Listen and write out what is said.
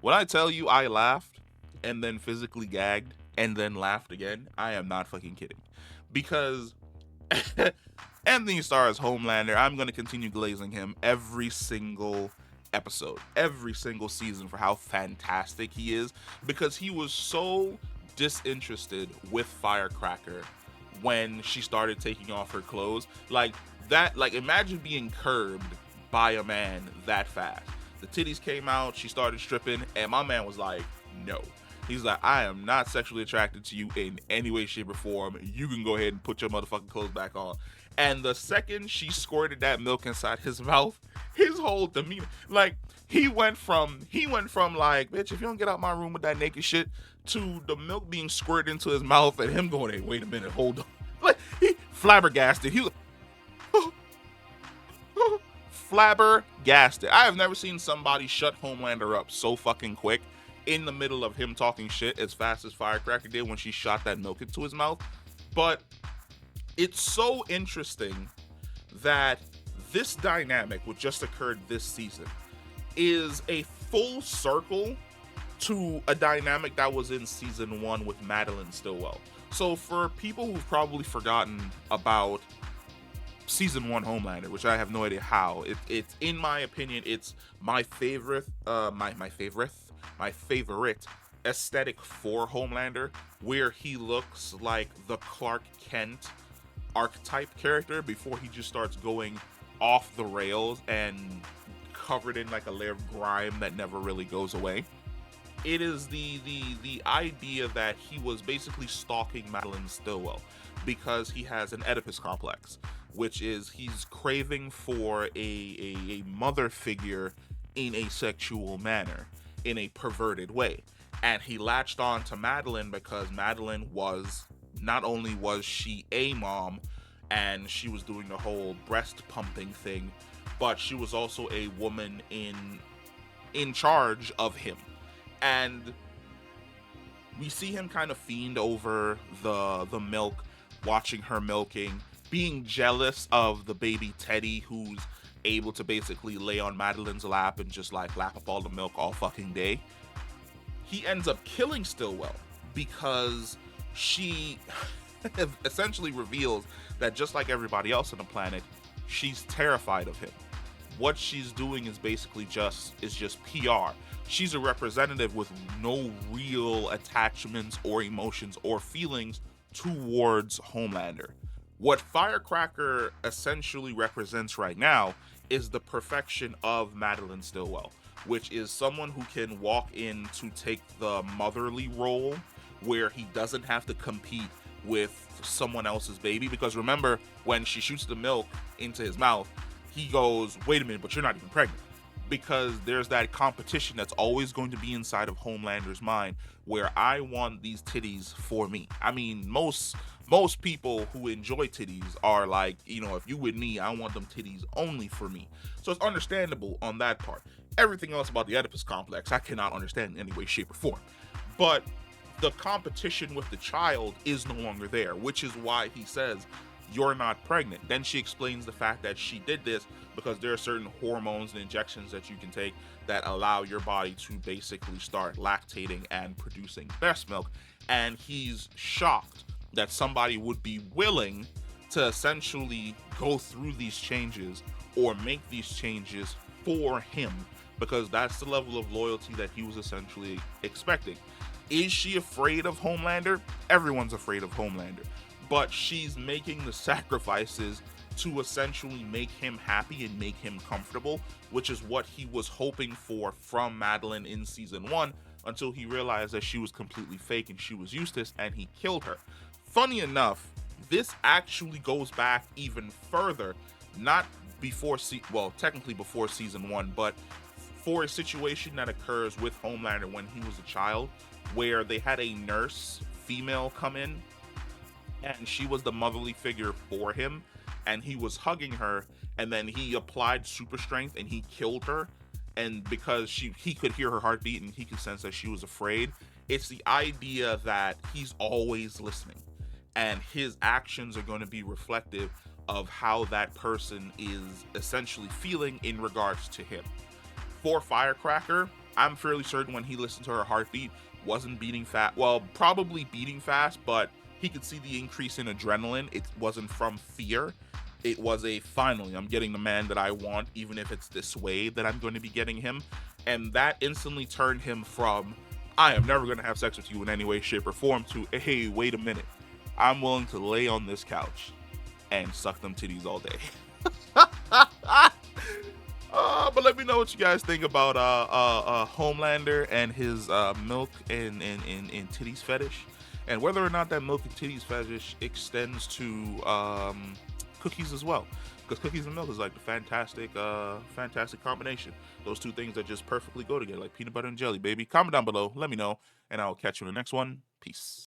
When I tell you I laughed and then physically gagged and then laughed again, I am not fucking kidding. Because Anthony Starr as Homelander, I'm going to continue glazing him every single episode, every single season for how fantastic he is, because he was so disinterested with Firecracker when she started taking off her clothes. Like that, like imagine being curbed by a man that fast. The titties came out, she started stripping, and my man was like, no. He's like, I am not sexually attracted to you in any way, shape, or form. You can go ahead and put your motherfucking clothes back on. And the second she squirted that milk inside his mouth, his whole demeanor, like he went from like, bitch, if you don't get out my room with that naked shit, to the milk being squirted into his mouth and him going, hey, wait a minute, hold on. Like he flabbergasted. He was flabbergasted. I have never seen somebody shut Homelander up so fucking quick in the middle of him talking shit as fast as Firecracker did when she shot that milk into his mouth. But it's so interesting that this dynamic, which just occurred this season, is a full circle to a dynamic that was in season 1 with Madelyn Stillwell. So for people who've probably forgotten about season 1 Homelander, which I have no idea how, it's in my opinion, it's my favorite, my favorite aesthetic for Homelander, where he looks like the Clark Kent archetype character before he just starts going off the rails and covered in like a layer of grime that never really goes away. It is the idea that he was basically stalking Madelyn Stillwell because he has an Oedipus complex, which is he's craving for a mother figure in a sexual manner, in a perverted way. And he latched on to Madelyn because Madelyn was, not only was she a mom and she was doing the whole breast pumping thing, but she was also a woman in charge of him. And we see him kind of fiend over the milk, watching her milking, being jealous of the baby Teddy who's able to basically lay on Madelyn's lap and just like lap up all the milk all fucking day. He ends up killing Stillwell because she essentially reveals that just like everybody else on the planet, she's terrified of him. What she's doing is basically just PR. She's a representative with no real attachments or emotions or feelings towards Homelander. What Firecracker essentially represents right now is the perfection of Madelyn Stillwell, which is someone who can walk in to take the motherly role where he doesn't have to compete with someone else's baby. Because remember, when she shoots the milk into his mouth, he goes, wait a minute, but you're not even pregnant. Because there's that competition that's always going to be inside of Homelander's mind where I want these titties for me. I mean, most people who enjoy titties are like, you know, if you with me, I want them titties only for me. So it's understandable on that part. Everything else about the Oedipus complex, I cannot understand in any way, shape, or form. But the competition with the child is no longer there, which is why he says, you're not pregnant. Then she explains the fact that she did this because there are certain hormones and injections that you can take that allow your body to basically start lactating and producing breast milk. And he's shocked that somebody would be willing to essentially go through these changes or make these changes for him, because that's the level of loyalty that he was essentially expecting. Is she afraid of Homelander? Everyone's afraid of Homelander. But she's making the sacrifices to essentially make him happy and make him comfortable, which is what he was hoping for from Madelyn in season 1, until he realized that she was completely fake and she was useless and he killed her. Funny enough, this actually goes back even further, not before, technically before season 1, but for a situation that occurs with Homelander when he was a child, where they had a nurse female come in and she was the motherly figure for him, and he was hugging her, and then he applied super strength and he killed her. And because he could hear her heartbeat and he could sense that she was afraid, it's the idea that he's always listening and his actions are going to be reflective of how that person is essentially feeling in regards to him. For Firecracker, I'm fairly certain when he listened to her heartbeat, wasn't beating fast. Well, probably beating fast, but he could see the increase in adrenaline. It wasn't from fear. It was a finally, I'm getting the man that I want, even if it's this way that I'm going to be getting him. And that instantly turned him from, I am never going to have sex with you in any way, shape, or form, to, hey, wait a minute. I'm willing to lay on this couch and suck them titties all day. But let me know what you guys think about Homelander and his milk and titties fetish, and whether or not that milk and titties fetish extends to cookies as well. Because cookies and milk is like the fantastic combination. Those two things that just perfectly go together, like peanut butter and jelly, baby. Comment down below, let me know, and I'll catch you in the next one. Peace.